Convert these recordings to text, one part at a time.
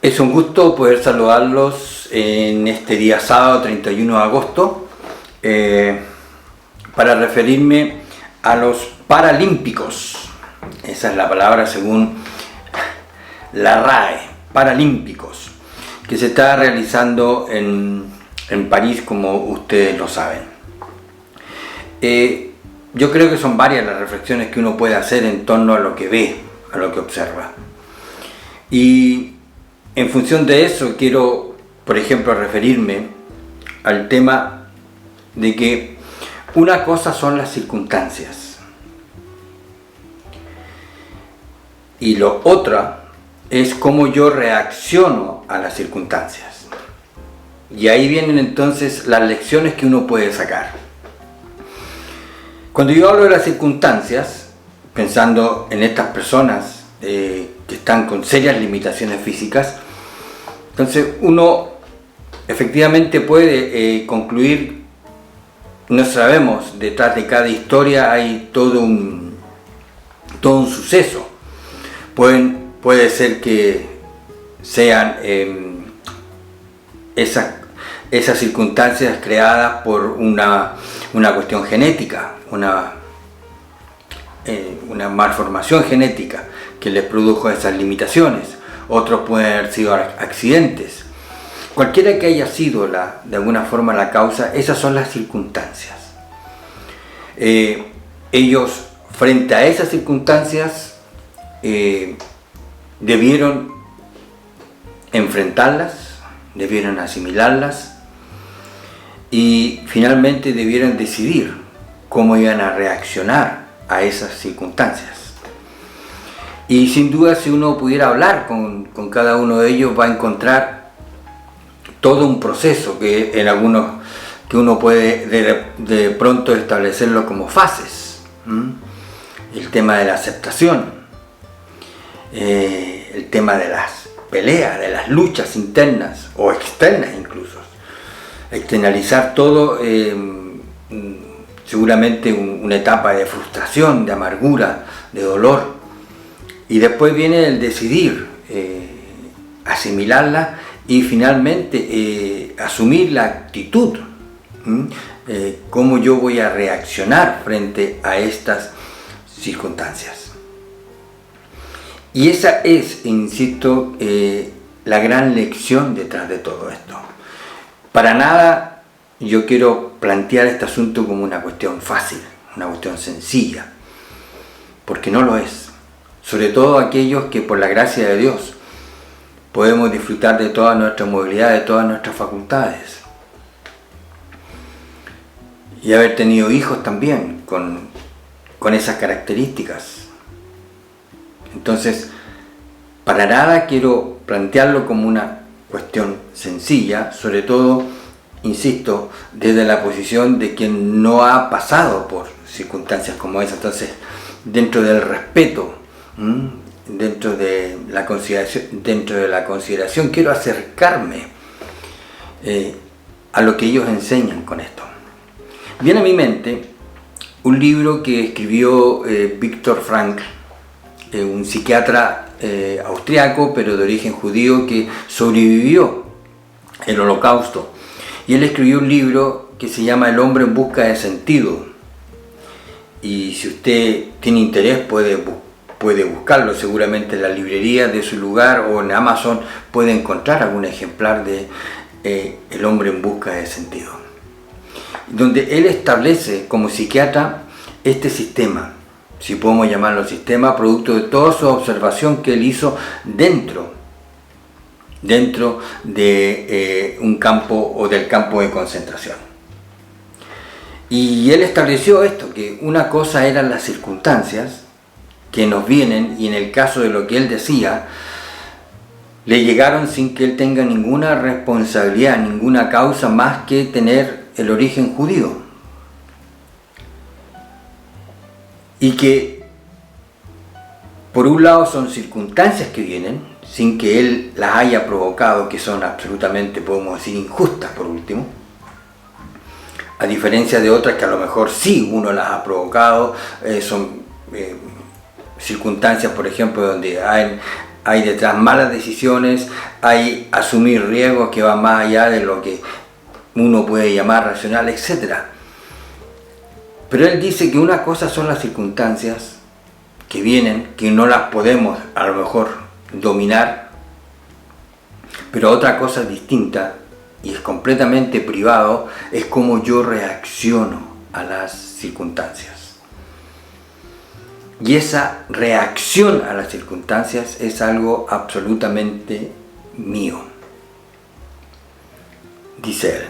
Es un gusto poder saludarlos en este día sábado 31 de agosto para referirme a los Paralímpicos. Esa es la palabra según la RAE, Paralímpicos, que se está realizando en París, como ustedes lo saben. Yo creo que son varias las reflexiones que uno puede hacer en torno a lo que ve, a lo que observa. Y en función de eso quiero, por ejemplo, referirme al tema de que una cosa son las circunstancias y lo otra es cómo yo reacciono a las circunstancias. Y ahí vienen entonces las lecciones que uno puede sacar. Cuando yo hablo de las circunstancias, pensando en estas personas que están con serias limitaciones físicas, entonces uno efectivamente puede concluir, no sabemos, detrás de cada historia hay todo un suceso. Puede ser que sean esas circunstancias creadas por una cuestión genética, una malformación genética que les produjo esas limitaciones. Otros pueden haber sido accidentes. Cualquiera que haya sido de alguna forma la causa, esas son las circunstancias. Ellos, frente a esas circunstancias, debieron enfrentarlas, debieron asimilarlas y finalmente debieron decidir cómo iban a reaccionar a esas circunstancias. Y sin duda, si uno pudiera hablar con cada uno de ellos, va a encontrar todo un proceso que en algunos que uno puede de pronto establecerlo como fases. El tema de la aceptación, el tema de las peleas, de las luchas internas o externas incluso, externalizar todo, seguramente una etapa de frustración, de amargura, de dolor. Y después viene el decidir, asimilarla y finalmente asumir la actitud, cómo yo voy a reaccionar frente a estas circunstancias. Y esa es, insisto, la gran lección detrás de todo esto. Para nada yo quiero plantear este asunto como una cuestión fácil, una cuestión sencilla, porque no lo es. Sobre todo aquellos que por la gracia de Dios podemos disfrutar de toda nuestra movilidad, de todas nuestras facultades. Y haber tenido hijos también con esas características. Entonces, para nada quiero plantearlo como una cuestión sencilla, sobre todo, insisto, desde la posición de quien no ha pasado por circunstancias como esas. Entonces, dentro del respeto, dentro de la consideración, quiero acercarme a lo que ellos enseñan con esto. Viene a mi mente un libro que escribió Viktor Frankl, un psiquiatra austriaco pero de origen judío que sobrevivió el Holocausto, y él escribió un libro que se llama El hombre en busca de sentido, y si usted tiene interés puede buscarlo, seguramente en la librería de su lugar o en Amazon puede encontrar algún ejemplar de El hombre en busca de sentido, donde él establece como psiquiatra este sistema, si podemos llamarlo sistema, producto de toda su observación que él hizo dentro de un campo o del campo de concentración. Y él estableció esto, que una cosa eran las circunstancias que nos vienen, y en el caso de lo que él decía, le llegaron sin que él tenga ninguna responsabilidad, ninguna causa más que tener el origen judío. Y que por un lado son circunstancias que vienen sin que él las haya provocado, que son absolutamente, podemos decir, injustas por último, a diferencia de otras que a lo mejor sí uno las ha provocado, son circunstancias, por ejemplo, donde hay detrás malas decisiones, hay asumir riesgos que van más allá de lo que uno puede llamar racional, etc. Pero él dice que una cosa son las circunstancias que vienen, que no las podemos a lo mejor dominar, pero otra cosa distinta, y es completamente privado, es cómo yo reacciono a las circunstancias. Y esa reacción a las circunstancias es algo absolutamente mío, dice él.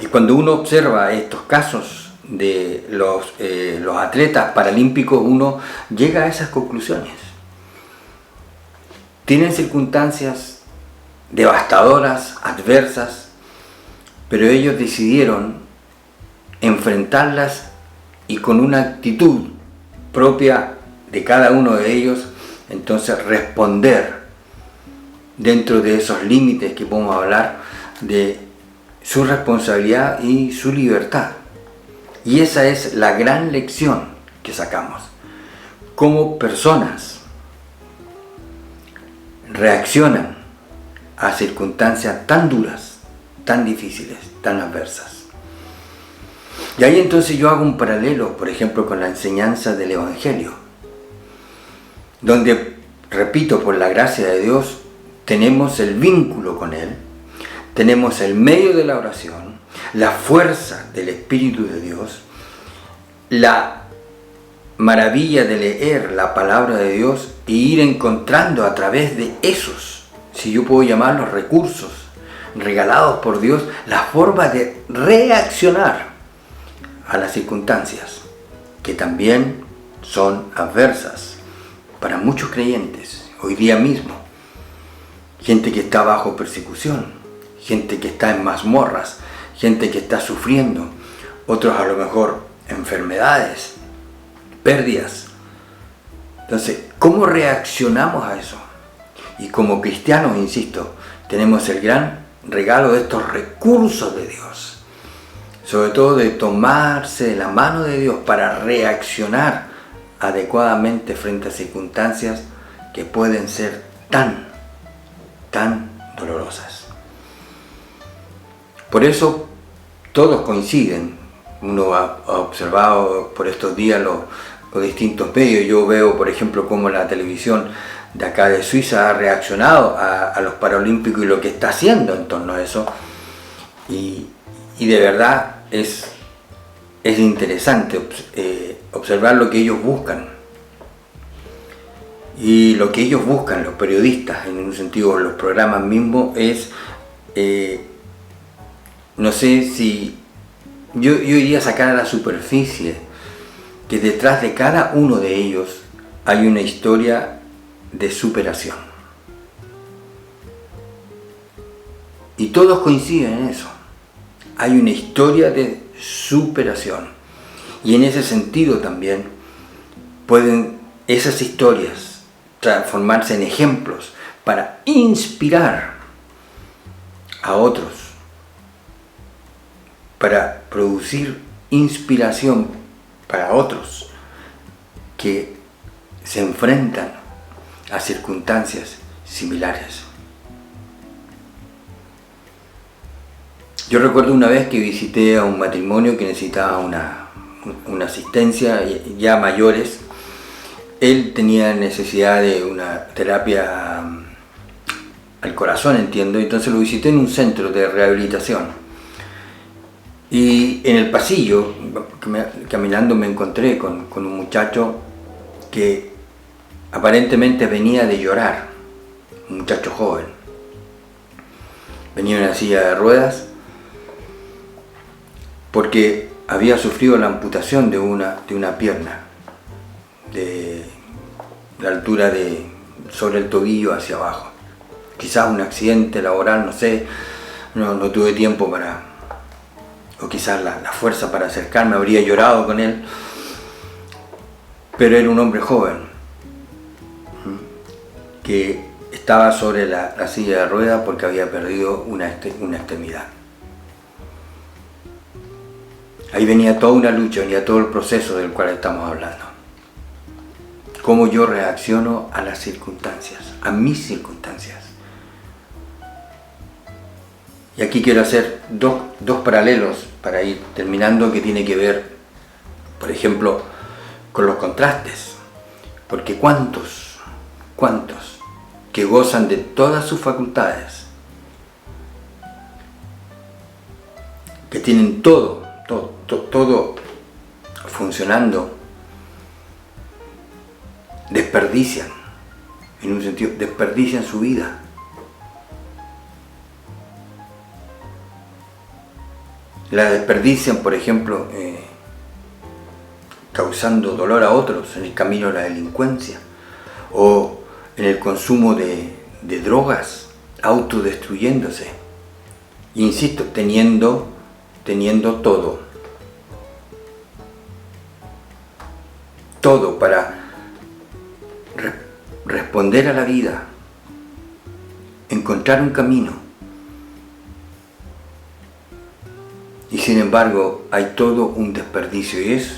Y cuando uno observa estos casos de los atletas paralímpicos, uno llega a esas conclusiones. Tienen circunstancias devastadoras, adversas, pero ellos decidieron enfrentarlas y con una actitud propia de cada uno de ellos, entonces responder dentro de esos límites que podemos hablar de su responsabilidad y su libertad. Y esa es la gran lección que sacamos. Cómo personas reaccionan a circunstancias tan duras, tan difíciles, tan adversas. Y ahí entonces yo hago un paralelo, por ejemplo, con la enseñanza del Evangelio, donde, repito, por la gracia de Dios, tenemos el vínculo con Él, tenemos el medio de la oración, la fuerza del Espíritu de Dios, la maravilla de leer la palabra de Dios e ir encontrando a través de esos, si yo puedo llamarlos recursos regalados por Dios, la forma de reaccionar a las circunstancias que también son adversas para muchos creyentes hoy día mismo. Gente que está bajo persecución, gente que está en mazmorras, gente que está sufriendo, otros a lo mejor enfermedades, pérdidas. Entonces, ¿cómo reaccionamos a eso? Y como cristianos, insisto, tenemos el gran regalo de estos recursos de Dios, sobre todo de tomarse de la mano de Dios para reaccionar adecuadamente frente a circunstancias que pueden ser tan dolorosas. Por eso todos coinciden. Uno ha observado por estos días los distintos medios. Yo veo, por ejemplo, cómo la televisión de acá de Suiza ha reaccionado a los Paralímpicos y lo que está haciendo en torno a eso. Y de verdad es interesante observar lo que ellos buscan. Y lo que ellos buscan, los periodistas, en un sentido, los programas mismos, es, no sé si, yo iría a sacar a la superficie que detrás de cada uno de ellos hay una historia de superación. Y todos coinciden en eso. Hay una historia de superación. Y en ese sentido también pueden esas historias transformarse en ejemplos para inspirar a otros, para producir inspiración para otros que se enfrentan a circunstancias similares. Yo recuerdo una vez que visité a un matrimonio que necesitaba una asistencia, ya mayores. Él tenía necesidad de una terapia al corazón, entiendo, entonces lo visité en un centro de rehabilitación. Y en el pasillo, caminando, me encontré con un muchacho que aparentemente venía de llorar, un muchacho joven. Venía en una silla de ruedas porque había sufrido la amputación de una pierna, de la altura sobre el tobillo hacia abajo. Quizás un accidente laboral, no sé, no tuve tiempo o quizás la fuerza para acercarme, habría llorado con él, pero era un hombre joven que estaba sobre la silla de ruedas porque había perdido una extremidad. Ahí venía toda una lucha, venía todo el proceso del cual estamos hablando. cómo yo reacciono a las circunstancias, a mis circunstancias. Y aquí quiero hacer dos paralelos para ir terminando, que tiene que ver, por ejemplo, con los contrastes. Porque ¿cuántos que gozan de todas sus facultades, que tienen todo funcionando, desperdician, en un sentido, desperdician su vida? La desperdician, por ejemplo, causando dolor a otros en el camino a la delincuencia, o en el consumo de drogas, autodestruyéndose. Insisto, teniendo todo para responder a la vida, encontrar un camino. Y sin embargo hay todo un desperdicio, y es,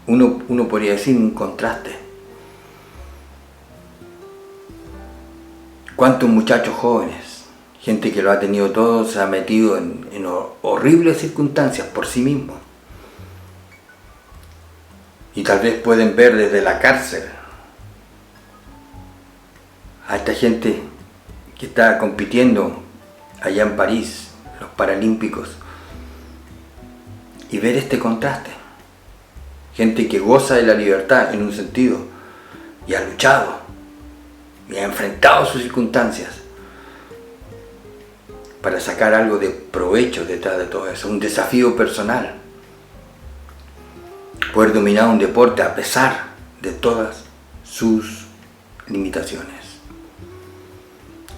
uno podría decir, un contraste. ¿Cuántos muchachos jóvenes, gente que lo ha tenido todo, se ha metido en horribles circunstancias por sí mismo? Y tal vez pueden ver desde la cárcel a esta gente que está compitiendo allá en París, los Paralímpicos, y ver este contraste. Gente que goza de la libertad en un sentido, y ha luchado, y ha enfrentado sus circunstancias para sacar algo de provecho detrás de todo eso, un desafío personal. Poder dominar un deporte a pesar de todas sus limitaciones.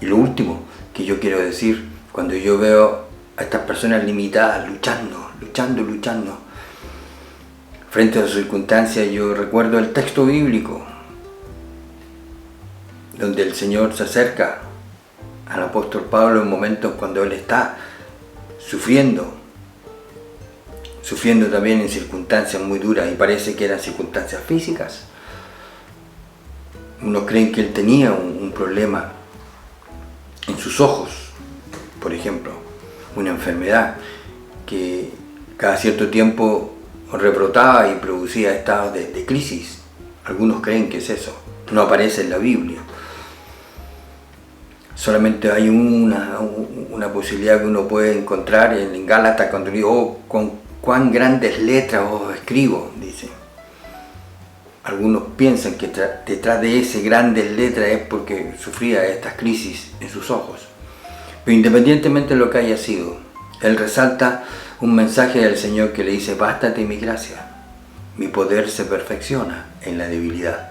Y lo último que yo quiero decir, cuando yo veo a estas personas limitadas luchando frente a sus circunstancias, yo recuerdo el texto bíblico donde el Señor se acerca al apóstol Pablo en momentos cuando él está sufriendo también en circunstancias muy duras, y parece que eran circunstancias físicas. Unos creen que él tenía un problema en sus ojos, por ejemplo, una enfermedad que cada cierto tiempo rebrotaba y producía estados de crisis. Algunos creen que es eso, no aparece en la Biblia. Solamente hay una posibilidad que uno puede encontrar en Gálatas, cuando digo, con cuán grandes letras os escribo, dice. Algunos piensan que detrás de ese grandes letras es porque sufría estas crisis en sus ojos. Pero independientemente de lo que haya sido, él resalta un mensaje del Señor que le dice: bástate mi gracia, mi poder se perfecciona en la debilidad.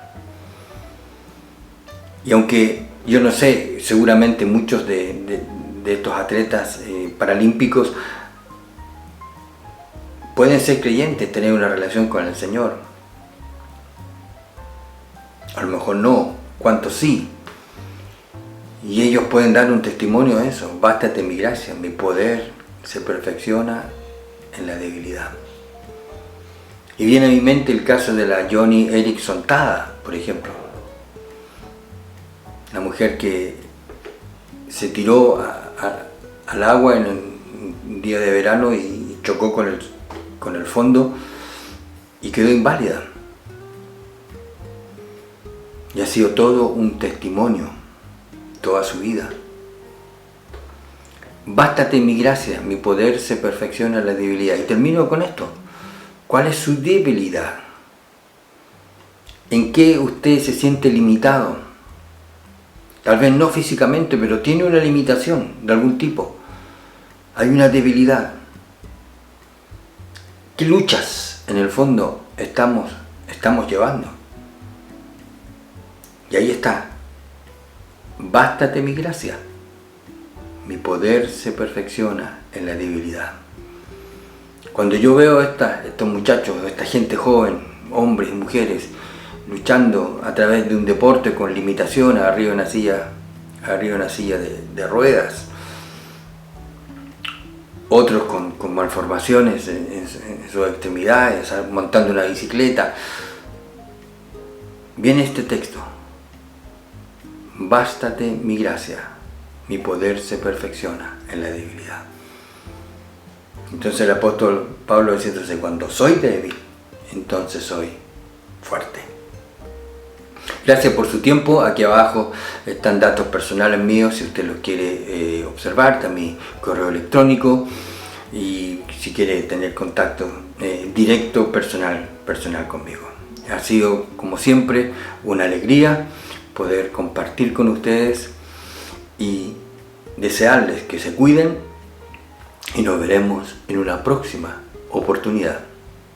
Y aunque yo no sé, seguramente muchos de estos atletas paralímpicos pueden ser creyentes, tener una relación con el Señor. A lo mejor no, ¿cuántos sí? Y ellos pueden dar un testimonio de eso: bástate mi gracia, mi poder se perfecciona en la debilidad. Y viene a mi mente el caso de la Joni Eareckson Tada, por ejemplo. La mujer que se tiró al agua en un día de verano y chocó con el fondo y quedó inválida. Y ha sido todo un testimonio, toda su vida. Bástate mi gracia, mi poder se perfecciona en la debilidad. Y termino con esto. ¿Cuál es su debilidad? ¿En qué usted se siente limitado? Tal vez no físicamente, pero tiene una limitación de algún tipo. Hay una debilidad. ¿Qué luchas en el fondo estamos llevando? Y ahí está. Bástate mi gracia. Mi poder se perfecciona en la debilidad. Cuando yo veo estos muchachos, esta gente joven, hombres y mujeres, luchando a través de un deporte con limitaciones, arriba de una silla de ruedas, otros con malformaciones en sus extremidades, montando una bicicleta, viene este texto: bástate mi gracia, mi poder se perfecciona en la debilidad. Entonces el apóstol Pablo diciéndose: cuando soy débil, entonces soy fuerte. Gracias por su tiempo. Aquí abajo están datos personales míos si usted los quiere observar. Está mi correo electrónico y si quiere tener contacto directo, personal conmigo. Ha sido, como siempre, una alegría poder compartir con ustedes y desearles que se cuiden, y nos veremos en una próxima oportunidad.